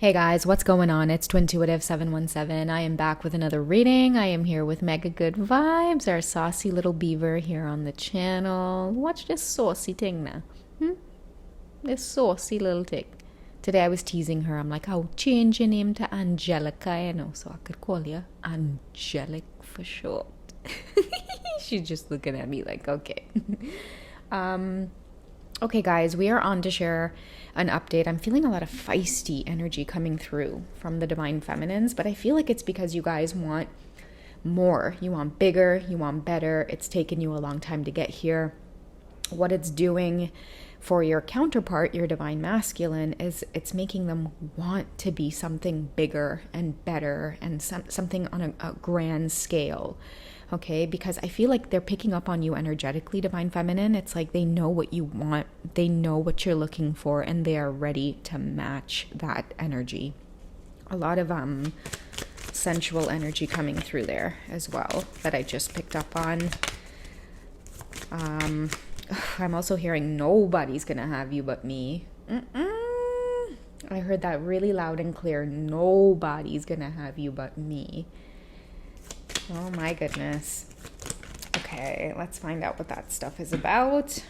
Hey guys, what's going on? It's Twintuitive717. I am back with another reading. I am here with Mega Good Vibes, our saucy little beaver here on the channel. Watch this saucy thing now. This saucy little thing. Today I was teasing her. I'm like, I'll change your name to Angelica, so I could call you Angelic for short. She's just looking at me like, okay. Okay, guys, we are on to share an update. I'm feeling a lot of feisty energy coming through from the Divine Feminines, but I feel like it's because you guys want more. You want bigger, you want better. It's taken you a long time to get here. What it's doing for your counterpart, your Divine Masculine, is it's making them want to be something bigger and better and something on a grand scale. Okay, because I feel like they're picking up on you energetically, Divine Feminine. It's like they know what you want, they know what you're looking for, and they are ready to match that energy. A lot of sensual energy coming through there as well that I just picked up on. I'm also hearing nobody's gonna have you but me. I heard that really loud and clear. Nobody's gonna have you but me. Oh my goodness. Okay, let's find out what that stuff is about.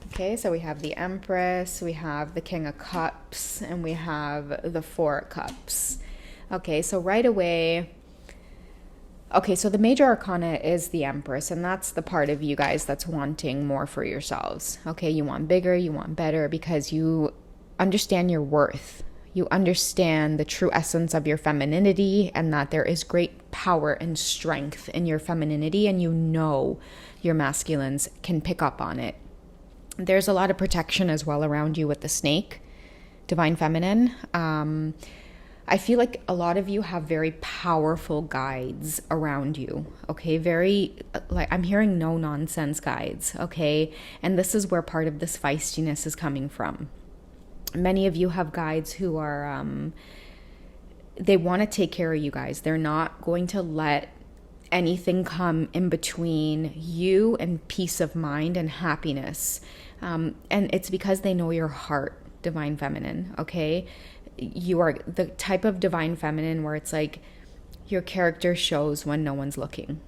Okay, so we have the Empress, we have the King of Cups, and we have the Four of Cups. Okay, so right away, so the major arcana is the Empress, and that's the part of you guys that's wanting more for yourselves. Okay, you want bigger, you want better, because you understand your worth. You understand the true essence of your femininity and that there is great power and strength in your femininity, and you know your masculines can pick up on it. There's a lot of protection as well around you with the snake, Divine Feminine. I feel like a lot of you have very powerful guides around you, okay? Very, like, I'm hearing no nonsense guides, okay? And this is where part of this feistiness is coming from. Many of you have guides who are, they want to take care of you guys. They're not going to let anything come in between you and peace of mind and happiness. And it's because they know your heart, Divine Feminine, okay? You are the type of Divine Feminine where it's like your character shows when no one's looking.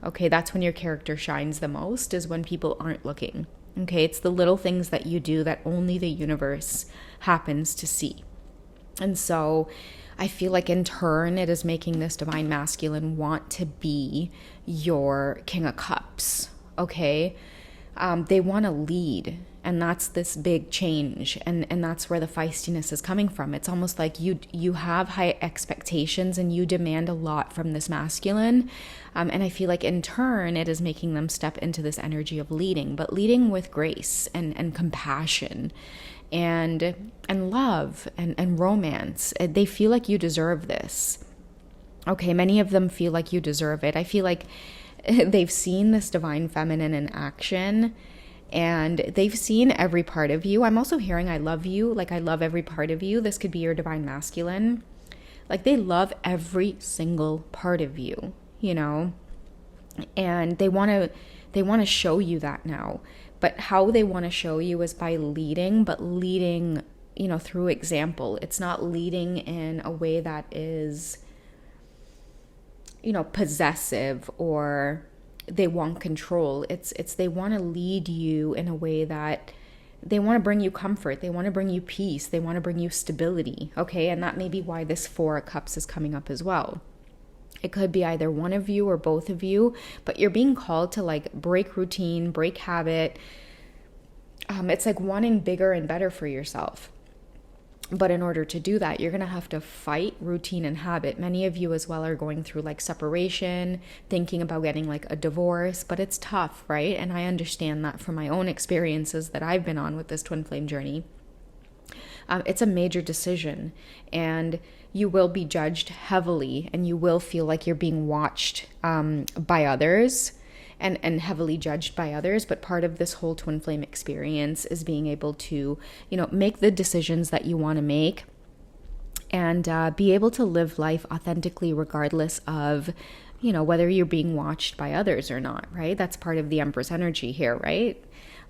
Okay, that's when your character shines the most, is when people aren't looking. Okay, it's the little things that you do that only the universe happens to see. And so I feel like in turn it is making this Divine Masculine want to be your King of Cups. Okay, they want to lead, and that's this big change, and that's where the feistiness is coming from. It's almost like you have high expectations and you demand a lot from this masculine, and I feel like in turn it is making them step into this energy of leading, but leading with grace and compassion and love and romance. They feel like you deserve this. Okay, many of them feel like you deserve it. I feel like they've seen this Divine Feminine in action, and they've seen every part of you. I'm also hearing I love you, like I love every part of you. This could be your Divine Masculine. Like they love every single part of you, and they want to show you that now. But how they want to show you is by leading, but leading, through example. It's not leading in a way that is, possessive, or they want control. It's they want to lead you in a way that they want to bring you comfort. They want to bring you peace. They want to bring you stability. Okay. And that may be why this Four of Cups is coming up as well. It could be either one of you or both of you, but you're being called to like break routine, break habit. It's like wanting bigger and better for yourself. But in order to do that, you're going to have to fight routine and habit. Many of you as well are going through like separation, thinking about getting like a divorce, but it's tough, right? And I understand that from my own experiences that I've been on with this twin flame journey. It's a major decision, and you will be judged heavily, and you will feel like you're being watched by others and heavily judged by others. But part of this whole twin flame experience is being able to, make the decisions that you want to make, and be able to live life authentically regardless of, whether you're being watched by others or not, right? That's part of the Empress energy here, right?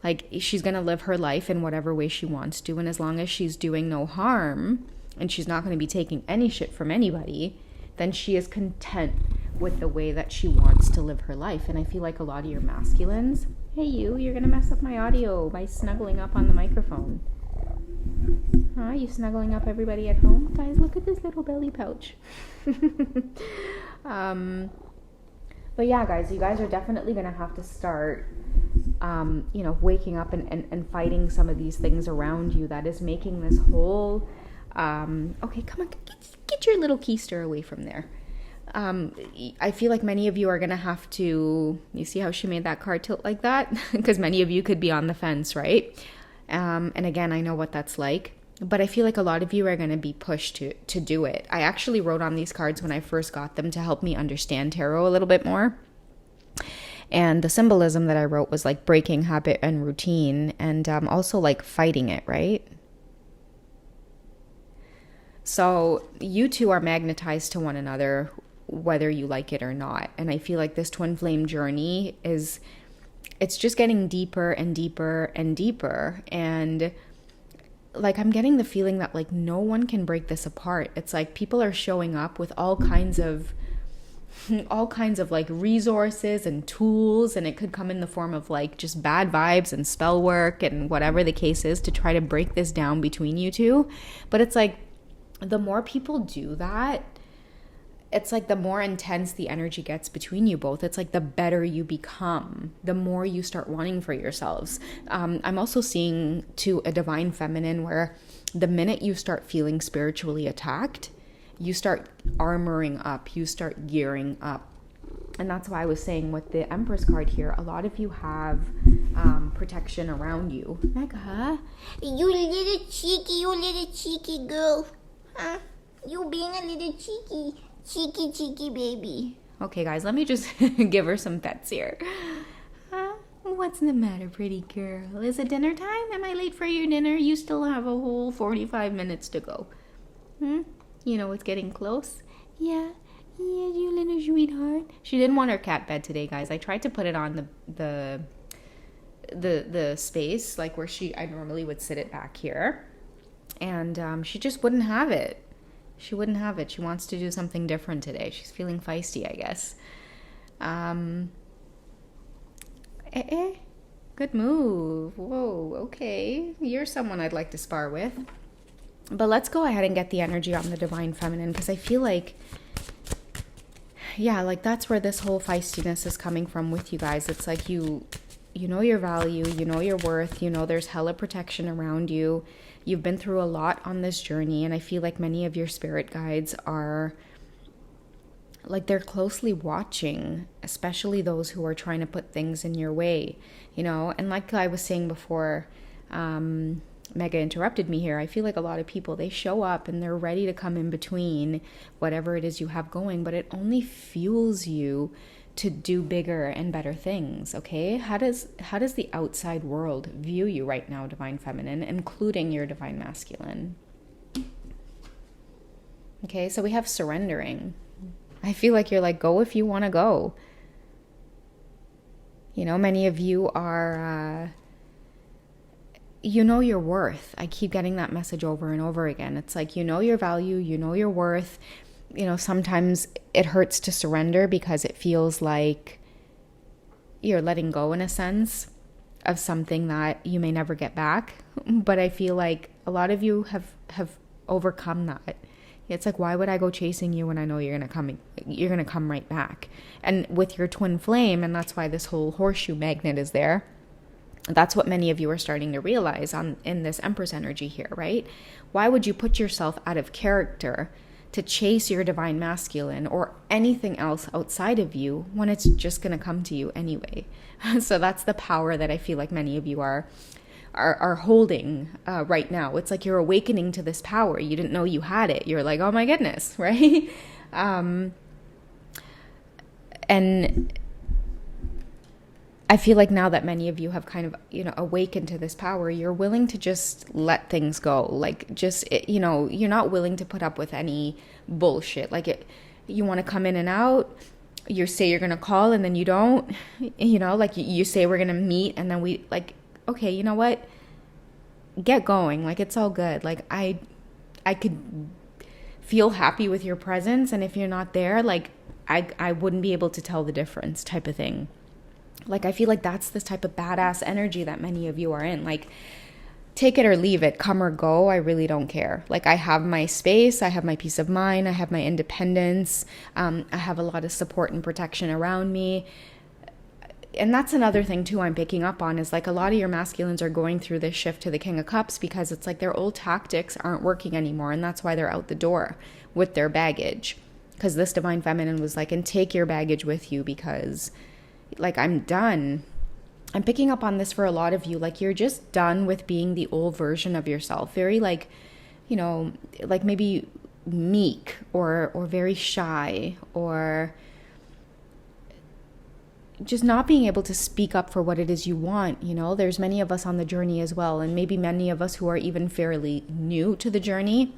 Like she's going to live her life in whatever way she wants to. And as long as she's doing no harm, and she's not going to be taking any shit from anybody, then she is content with the way that she wants to live her life. And I feel like a lot of your masculines, hey, you're going to mess up my audio by snuggling up on the microphone. Huh? You snuggling up everybody at home? Guys, look at this little belly pouch. But yeah, guys, you guys are definitely going to have to start, waking up and fighting some of these things around you that is making this whole, okay, come on, get your little keister away from there. I feel like many of you are going to have to, you see how she made that card tilt like that? Because many of you could be on the fence, right? And again, I know what that's like. But I feel like a lot of you are going to be pushed to do it. I actually wrote on these cards when I first got them to help me understand tarot a little bit more. And the symbolism that I wrote was like breaking habit and routine, and also like fighting it, right? So you two are magnetized to one another, whether you like it or not. And I feel like this twin flame journey it's just getting deeper and deeper and deeper. And like, I'm getting the feeling that like no one can break this apart. It's like people are showing up with all kinds of like resources and tools, and it could come in the form of like just bad vibes and spell work and whatever the case is to try to break this down between you two. But it's like the more people do that, it's like the more intense the energy gets between you both. It's like the better you become, the more you start wanting for yourselves. I'm also seeing to a divine feminine where the minute you start feeling spiritually attacked, you start armoring up, you start gearing up. And that's why I was saying with the Empress card here, a lot of you have protection around you. Mega, you little cheeky girl. Huh? You being a little cheeky baby. Okay, guys, let me just give her some pets here. What's the matter, pretty girl? Is it dinner time? Am I late for your dinner? You still have a whole 45 minutes to go. You know it's getting close? Yeah, you little sweetheart. She didn't want her cat bed today, guys. I tried to put it on the space, like where I normally would sit it back here. And she just wouldn't have it. She wouldn't have it. She wants to do something different today. She's feeling feisty, I guess. Good move. Whoa, okay. You're someone I'd like to spar with. But let's go ahead and get the energy on the divine feminine, because I feel like, yeah, like that's where this whole feistiness is coming from with you guys. It's like you know your value, you know your worth, you know there's hella protection around you. You've been through a lot on this journey, and I feel like many of your spirit guides are like they're closely watching, especially those who are trying to put things in your way, you know. And like I was saying before, Mega interrupted me here. I feel like a lot of people, they show up and they're ready to come in between whatever it is you have going, but it only fuels you to do bigger and better things, okay? How does the outside world view you right now, divine feminine, including your divine masculine? Okay, so we have surrendering. I feel like you're like, go if you want to go. You know, many of you are, you know your worth. I keep getting that message over and over again. It's like, you know your value, you know your worth. You know, sometimes it hurts to surrender because it feels like you're letting go in a sense of something that you may never get back. But I feel like a lot of you have overcome that. It's like, why would I go chasing you when I know you're gonna come right back? And with your twin flame, and that's why this whole horseshoe magnet is there. That's what many of you are starting to realize in this Empress energy here, right? Why would you put yourself out of character to chase your divine masculine or anything else outside of you when it's just going to come to you anyway? So that's the power that I feel like many of you are holding right now. It's like you're awakening to this power. You didn't know you had it. You're like, oh my goodness, right? And I feel like now that many of you have kind of, you know, awakened to this power, you're willing to just let things go. Like, just, you know, you're not willing to put up with any bullshit. Like, you want to come in and out. You say you're going to call and then you don't. You know, like, you say we're going to meet and then we, like, okay, you know what? Get going. Like, it's all good. Like, I I could feel happy with your presence, and if you're not there, like I wouldn't be able to tell the difference, type of thing. Like, I feel like that's this type of badass energy that many of you are in. Like, take it or leave it, come or go, I really don't care. Like, I have my space, I have my peace of mind, I have my independence, I have a lot of support and protection around me. And that's another thing too I'm picking up on, is like a lot of your masculines are going through this shift to the King of Cups because it's like their old tactics aren't working anymore, and that's why they're out the door with their baggage. Because this Divine Feminine was like, and take your baggage with you, because like, I'm done. I'm picking up on this for a lot of you. Like, you're just done with being the old version of yourself. Very like, you know, like maybe meek or very shy, or just not being able to speak up for what it is you want. You know, there's many of us on the journey as well, and maybe many of us who are even fairly new to the journey,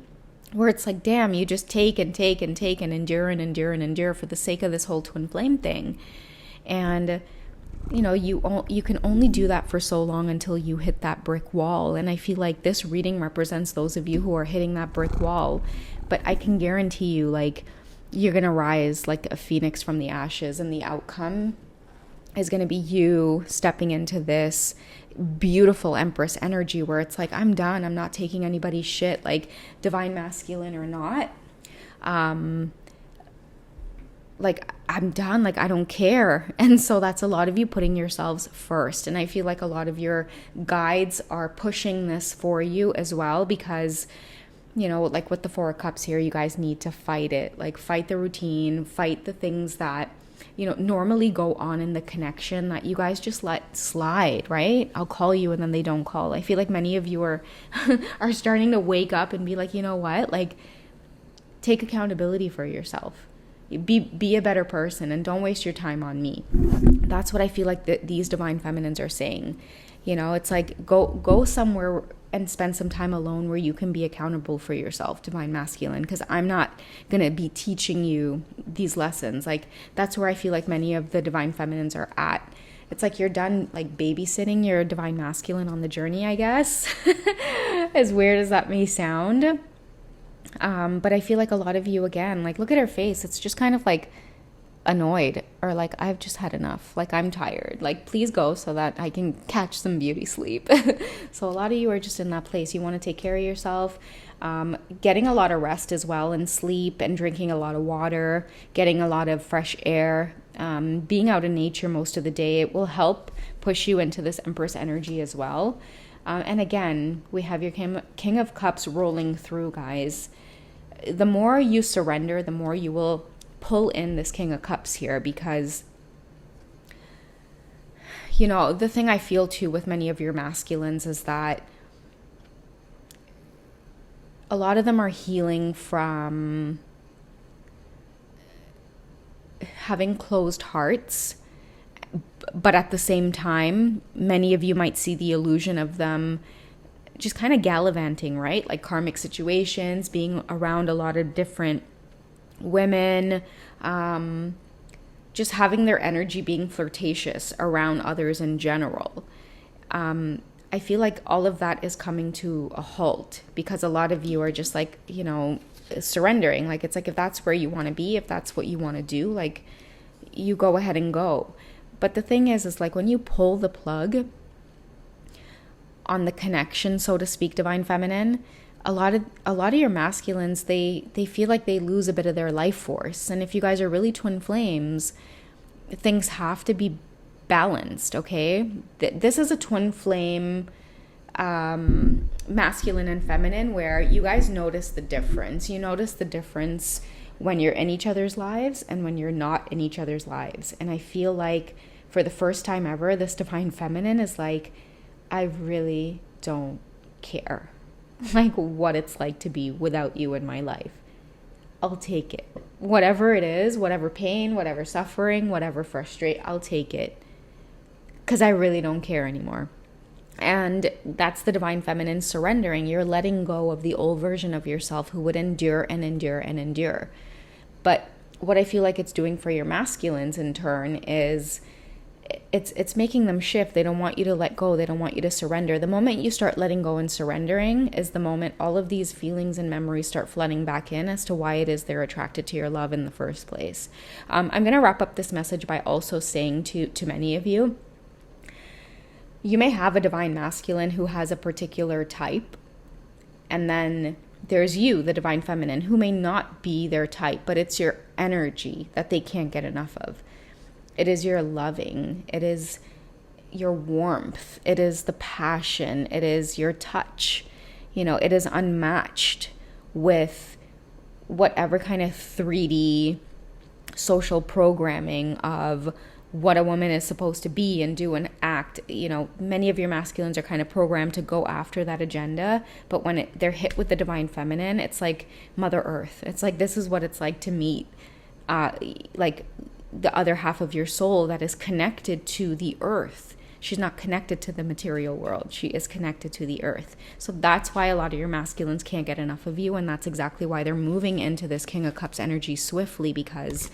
where it's like, damn, you just take and take and take and endure and endure and endure for the sake of this whole twin flame thing. And you know, you can only do that for so long until you hit that brick wall. And I feel like this reading represents those of you who are hitting that brick wall. But I can guarantee you, like, you're going to rise like a phoenix from the ashes, and the outcome is going to be you stepping into this beautiful Empress energy where it's like, I'm done. I'm not taking anybody's shit, like divine masculine or not. Like, I'm done. Like, I don't care. And so that's a lot of you putting yourselves first. And I feel like a lot of your guides are pushing this for you as well, because, you know, like with the Four of Cups here, you guys need to fight it. Like, fight the routine, fight the things that, you know, normally go on in the connection that you guys just let slide, right? I'll call you and then they don't call. I feel like many of you are are starting to wake up and be like, you know what? Like, take accountability for yourself. Be a better person, and don't waste your time on me. That's what I feel like these Divine Feminines are saying. You know, it's like, go somewhere and spend some time alone where you can be accountable for yourself, Divine Masculine, because I'm not going to be teaching you these lessons. Like, that's where I feel like many of the Divine Feminines are at. It's like you're done, like, babysitting your Divine Masculine on the journey, I guess. As weird as that may sound. But I feel like a lot of you, again, like, look at her face. It's just kind of like annoyed, or like, I've just had enough. Like, I'm tired. Like, please go so that I can catch some beauty sleep. So a lot of you are just in that place. You want to take care of yourself, getting a lot of rest as well, and sleep, and drinking a lot of water, getting a lot of fresh air, being out in nature most of the day. It will help push you into this Empress energy as well. And again, we have your King of Cups rolling through, guys. The more you surrender, the more you will pull in this King of Cups here, because, you know, the thing I feel too with many of your masculines is that a lot of them are healing from having closed hearts. But at the same time, many of you might see the illusion of them just kind of gallivanting, right? Like karmic situations, being around a lot of different women, just having their energy being flirtatious around others in general. I feel like all of that is coming to a halt, because a lot of you are just like, you know, surrendering. Like, it's like, if that's where you want to be, if that's what you want to do, like, you go ahead and go. But the thing is like, when you pull the plug on the connection, so to speak, Divine Feminine, a lot of your masculines, they feel like they lose a bit of their life force. And if you guys are really twin flames, things have to be balanced, okay? This is a twin flame, masculine and feminine, where you guys notice the difference. You notice the difference when you're in each other's lives and when you're not in each other's lives. And I feel like for the first time ever, this Divine Feminine is like, I really don't care, like, what it's like to be without you in my life. I'll take it. Whatever it is, whatever pain, whatever suffering, whatever frustration, I'll take it, because I really don't care anymore. And that's the Divine Feminine surrendering. You're letting go of the old version of yourself who would endure and endure and endure. But what I feel like it's doing for your masculines in turn is it's making them shift. They don't want you to let go. They don't want you to surrender. The moment you start letting go and surrendering is the moment all of these feelings and memories start flooding back in as to why it is they're attracted to your love in the first place. I'm going to wrap up this message by also saying to many of you, you may have a divine masculine who has a particular type, and then there's you, the divine feminine, who may not be their type, but it's your energy that they can't get enough of. It is your loving. It is your warmth. It is the passion. It is your touch. It is unmatched with whatever kind of 3D social programming of what a woman is supposed to be and do and act. Many of your masculines are kind of programmed to go after that agenda, but when they're hit with the divine feminine, it's like Mother Earth. It's like, this is what it's like to meet like the other half of your soul that is connected to the earth. She's not connected to the material world. She is connected to the earth. So that's why a lot of your masculines can't get enough of you. And that's exactly why they're moving into this King of Cups energy swiftly, because,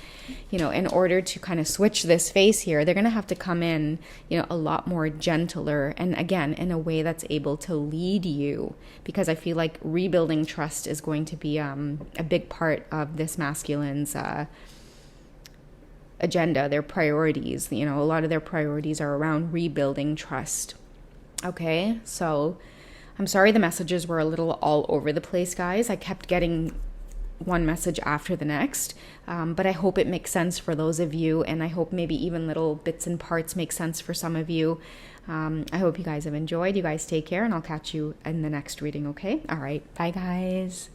in order to kind of switch this face here, they're going to have to come in, a lot more gentler. And again, in a way that's able to lead you, because I feel like rebuilding trust is going to be a big part of this masculine's agenda, their priorities. A lot of their priorities are around rebuilding trust. Okay, so I'm sorry the messages were a little all over the place, guys. I kept getting one message after the next, but I hope it makes sense for those of you, and I hope maybe even little bits and parts make sense for some of you. I hope you guys have enjoyed. You guys take care, and I'll catch you in the next reading, okay? All right, bye guys.